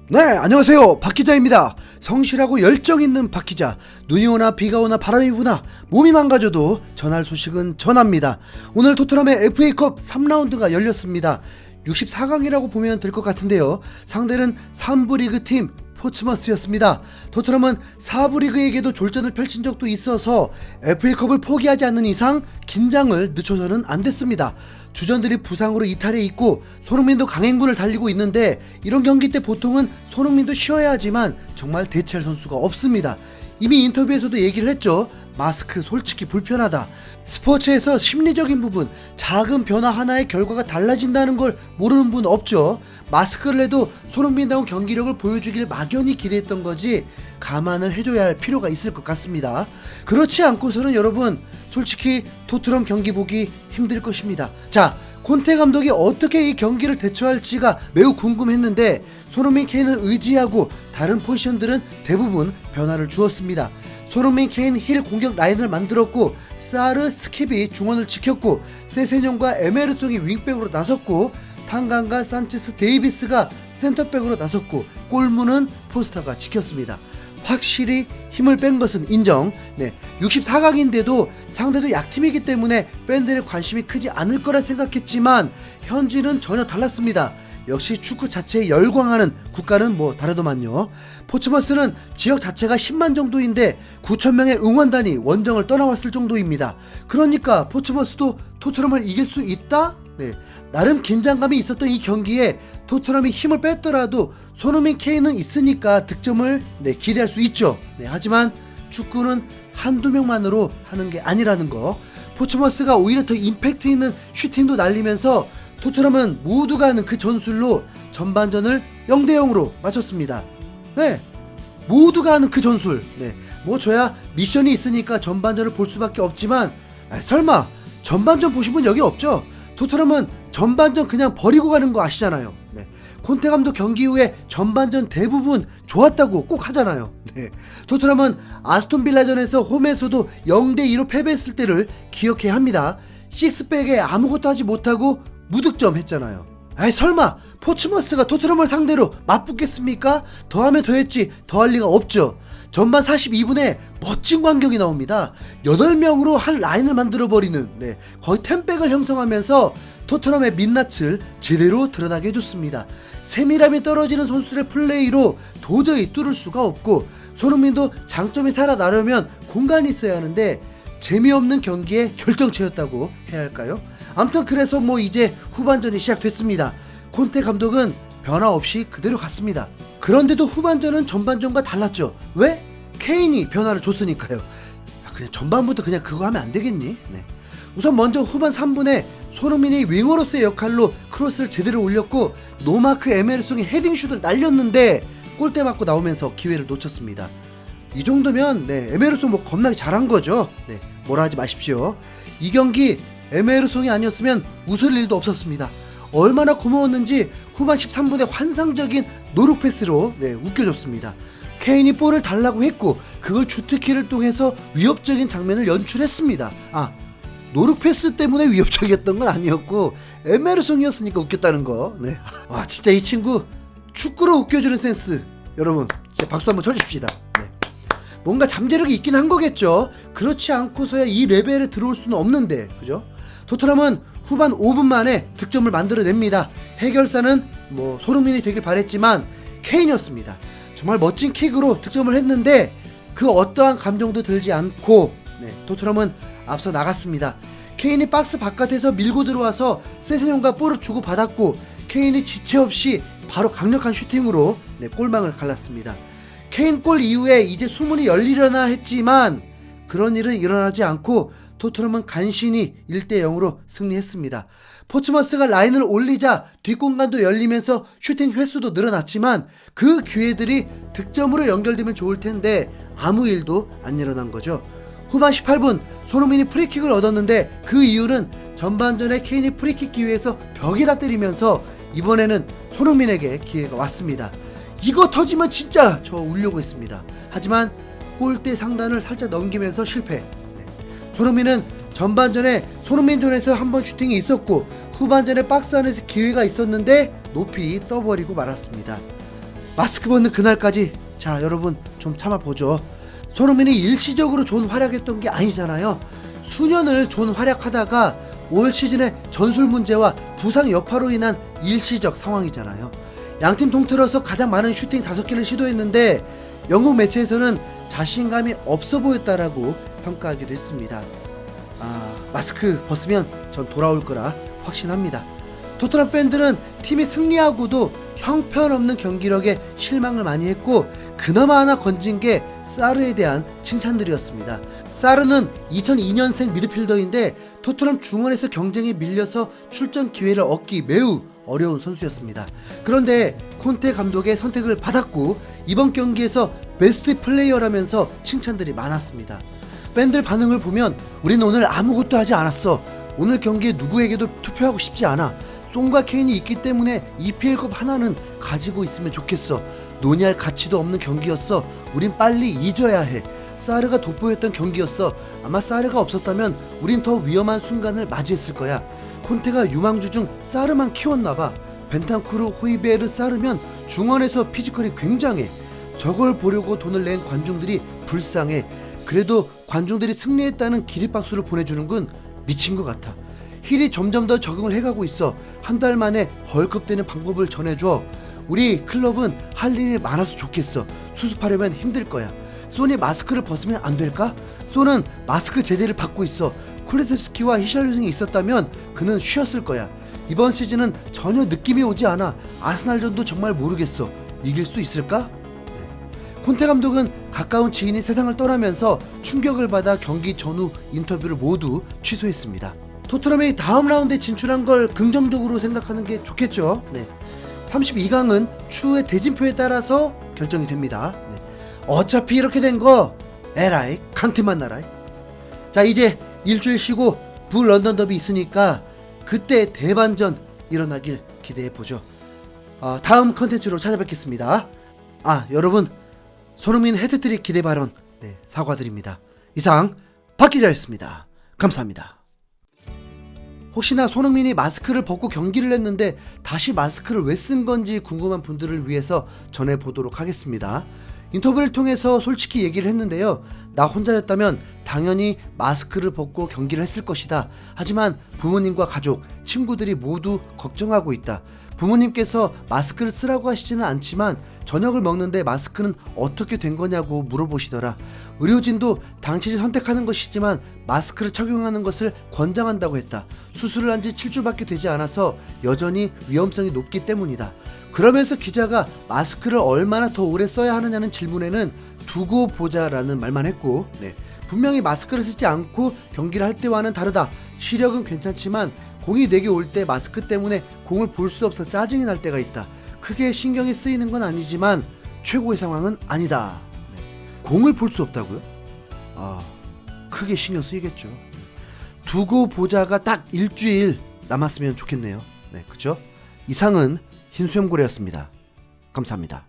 네, 안녕하세요. 박기자입니다. 성실하고 열정 있는 박기자. 눈이 오나 비가 오나 바람이 부나 몸이 망가져도 전할 소식은 전합니다. 오늘 토트넘의 FA컵 3라운드가 열렸습니다. 64강이라고 보면 될 것 같은데요. 상대는 3부 리그 팀 포츠머스였습니다. 토트넘은 4부 리그에게도 졸전을 펼친 적도 있어서 FA컵을 포기하지 않는 이상 긴장을 늦춰서는 안 됐습니다. 주전들이 부상으로 이탈해 있고 손흥민도 강행군을 달리고 있는데 이런 경기 때 보통은 손흥민도 쉬어야 하지만 정말 대체할 선수가 없습니다. 이미 인터뷰에서도 얘기를 했죠. 마스크 솔직히 불편하다. 스포츠에서 심리적인 부분, 작은 변화 하나의 결과가 달라진다는 걸 모르는 분 없죠. 마스크를 해도 손흥민다운 경기력을 보여주길 막연히 기대했던 거지 감안을 해줘야 할 필요가 있을 것 같습니다. 그렇지 않고서는 여러분 솔직히 토트넘 경기 보기 힘들 것입니다. 자, 콘테 감독이 어떻게 이 경기를 대처할지가 매우 궁금했는데 손흥민, 케인을 의지하고 다른 포지션들은 대부분 변화를 주었습니다. 손흥민, 케인, 힐 공격 라인을 만들었고 사르, 스킵이 중원을 지켰고 세세뇽과 에메르송이 윙백으로 나섰고 탄강과 산체스, 데이비스가 센터백으로 나섰고 골문은 포스터가 지켰습니다. 확실히 힘을 뺀 것은 인정. 64강인데도 상대도 약팀이기 때문에 팬들의 관심이 크지 않을 거라 생각했지만 현지는 전혀 달랐습니다. 역시 축구 자체에 열광하는 국가는 뭐 다르더만요. 포츠머스는 지역 자체가 10만 정도인데 9,000명의 응원단이 원정을 떠나왔을 정도입니다. 그러니까 포츠머스도 토트넘을 이길 수 있다? 나름 긴장감이 있었던 이 경기에 토트넘이 힘을 뺐더라도 손흥민, 케인은 있으니까 득점을 기대할 수 있죠. 하지만 축구는 한두 명만으로 하는 게 아니라는 거. 포츠머스가 오히려 더 임팩트 있는 슈팅도 날리면서 토트넘은 모두가 아는 그 전술로 전반전을 0대0으로 마쳤습니다. 모두가 아는 그 전술. 뭐 저야 미션이 있으니까 전반전을 볼 수밖에 없지만 설마 전반전 보신 분 여기 없죠? 토트넘은 전반전 그냥 버리고 가는 거 아시잖아요. 콘테 감독 경기 후에 전반전 대부분 좋았다고 꼭 하잖아요. 토트넘은 아스톤 빌라전에서 홈에서도 0대2로 패배했을 때를 기억해야 합니다. 식스백에 아무것도 하지 못하고 무득점 했잖아요. 설마 포츠머스가 토트넘을 상대로 맞붙겠습니까? 더하면 더했지 더할 리가 없죠. 전반 42분에 멋진 광경이 나옵니다. 8명으로 한 라인을 만들어버리는 거의 템백을 형성하면서 토트넘의 민낯을 제대로 드러나게 해줬습니다. 세밀함이 떨어지는 선수들의 플레이로 도저히 뚫을 수가 없고 손흥민도 장점이 살아나려면 공간이 있어야 하는데 재미없는 경기의 결정체였다고 해야 할까요? 아무튼 그래서 이제 후반전이 시작됐습니다. 콘테 감독은 변화 없이 그대로 갔습니다. 그런데도 후반전은 전반전과 달랐죠. 왜? 케인이 변화를 줬으니까요. 그냥 전반부터 그냥 그거 하면 안 되겠니? 우선 먼저 후반 3분에 손흥민이 윙어로서의 역할로 크로스를 제대로 올렸고 노마크 에메르송이 헤딩슛을 날렸는데 골대 맞고 나오면서 기회를 놓쳤습니다. 이 정도면 에메르송 겁나게 잘한 거죠. 뭐라 하지 마십시오. 이 경기 에메르송이 아니었으면 웃을 일도 없었습니다. 얼마나 고마웠는지 후반 13분에 환상적인 노루 패스로 웃겨줬습니다. 케인이 볼을 달라고 했고 그걸 주특기를 통해서 위협적인 장면을 연출했습니다. 노루 패스 때문에 위협적이었던 건 아니었고 에메르송이었으니까 웃겼다는 거. 와, 진짜 이 친구 축구로 웃겨주는 센스, 여러분 진짜 박수 한번 쳐주십시다. 뭔가 잠재력이 있긴 한 거겠죠. 그렇지 않고서야 이 레벨에 들어올 수는 없는데, 그죠? 토트넘은 후반 5분 만에 득점을 만들어냅니다. 해결사는 손흥민이 되길 바랬지만 케인이었습니다. 정말 멋진 킥으로 득점을 했는데 그 어떠한 감정도 들지 않고 토트넘은 앞서 나갔습니다. 케인이 박스 바깥에서 밀고 들어와서 세세뇽과 볼을 주고받았고 케인이 지체 없이 바로 강력한 슈팅으로 골망을 갈랐습니다. 케인 골 이후에 이제 수문이 열리려나 했지만 그런 일은 일어나지 않고 토트넘은 간신히 1대0으로 승리했습니다. 포츠머스가 라인을 올리자 뒷공간도 열리면서 슈팅 횟수도 늘어났지만 그 기회들이 득점으로 연결되면 좋을 텐데 아무 일도 안 일어난 거죠. 후반 18분 손흥민이 프리킥을 얻었는데 그 이유는 전반전에 케인이 프리킥 기회에서 벽에다 때리면서 이번에는 손흥민에게 기회가 왔습니다. 이거 터지면 진짜 저 울려고 했습니다. 하지만 골대 상단을 살짝 넘기면서 실패. 손흥민은 전반전에 손흥민존에서 한번 슈팅이 있었고 후반전에 박스 안에서 기회가 있었는데 높이 떠버리고 말았습니다. 마스크 벗는 그날까지 자 여러분 좀 참아보죠. 손흥민이 일시적으로 좋은 활약했던 게 아니잖아요. 수년을 좋은 활약하다가 올 시즌에 전술 문제와 부상 여파로 인한 일시적 상황이잖아요. 양팀 통틀어서 가장 많은 슈팅 5개를 시도했는데 영국 매체에서는 자신감이 없어 보였다라고 평가하기도 했습니다. 마스크 벗으면 전 돌아올 거라 확신합니다. 토트넘 팬들은 팀이 승리하고도 형편없는 경기력에 실망을 많이 했고 그나마 하나 건진 게 사르에 대한 칭찬들이었습니다. 사르는 2002년생 미드필더인데 토트넘 중원에서 경쟁에 밀려서 출전 기회를 얻기 매우 어려운 선수였습니다. 그런데 콘테 감독의 선택을 받았고 이번 경기에서 베스트 플레이어라면서 칭찬들이 많았습니다. 팬들 반응을 보면 우리는 오늘 아무것도 하지 않았어. 오늘 경기에 누구에게도 투표하고 싶지 않아. 송과 케인이 있기 때문에 EPL컵 하나는 가지고 있으면 좋겠어. 논의할 가치도 없는 경기였어. 우린 빨리 잊어야 해. 사르가 돋보였던 경기였어. 아마 사르가 없었다면 우린 더 위험한 순간을 맞이했을 거야. 콘테가 유망주 중 사르만 키웠나봐. 벤탄쿠르, 호이베르, 사르면 중원에서 피지컬이 굉장해. 저걸 보려고 돈을 낸 관중들이 불쌍해. 그래도 관중들이 승리했다는 기립박수를 보내주는군. 미친 것 같아. 힐이 점점 더 적응을 해가고 있어. 한 달 만에 벌크업되는 방법을 전해줘. 우리 클럽은 할 일이 많아서 좋겠어. 수습하려면 힘들 거야. 손이 마스크를 벗으면 안 될까? 손은 마스크 제재를 받고 있어. 쿨레셉스키와 히샬루승이 있었다면 그는 쉬었을 거야. 이번 시즌은 전혀 느낌이 오지 않아. 아스날전도 정말 모르겠어. 이길 수 있을까? 콘테 감독은 가까운 지인이 세상을 떠나면서 충격을 받아 경기 전후 인터뷰를 모두 취소했습니다. 토트넘이 다음 라운드에 진출한 걸 긍정적으로 생각하는 게 좋겠죠. 32강은 추후의 대진표에 따라서 결정이 됩니다. 어차피 이렇게 된 거 에라이 강팀만 나라이. 자 이제 일주일 쉬고 런던 더비 있으니까 그때 대반전 일어나길 기대해보죠. 다음 컨텐츠로 찾아뵙겠습니다. 여러분 손흥민 헤드트릭 기대 발언 사과드립니다. 이상 박 기자였습니다. 감사합니다. 혹시나 손흥민이 마스크를 벗고 경기를 했는데 다시 마스크를 왜 쓴 건지 궁금한 분들을 위해서 전해보도록 하겠습니다. 인터뷰를 통해서 솔직히 얘기를 했는데요. 나 혼자였다면 당연히 마스크를 벗고 경기를 했을 것이다. 하지만 부모님과 가족, 친구들이 모두 걱정하고 있다. 부모님께서 마스크를 쓰라고 하시지는 않지만 저녁을 먹는데 마스크는 어떻게 된 거냐고 물어보시더라. 의료진도 당신이 선택하는 것이지만 마스크를 착용하는 것을 권장한다고 했다. 수술을 한 지 7주밖에 되지 않아서 여전히 위험성이 높기 때문이다. 그러면서 기자가 마스크를 얼마나 더 오래 써야 하느냐는 질문에는 두고 보자라는 말만 했고 분명히 마스크를 쓰지 않고 경기를 할 때와는 다르다. 시력은 괜찮지만 공이 내게 올 때 마스크 때문에 공을 볼 수 없어 짜증이 날 때가 있다. 크게 신경이 쓰이는 건 아니지만 최고의 상황은 아니다. 공을 볼 수 없다고요? 크게 신경 쓰이겠죠. 두고 보자가 딱 일주일 남았으면 좋겠네요. 그쵸? 이상은 흰수염고래였습니다. 감사합니다.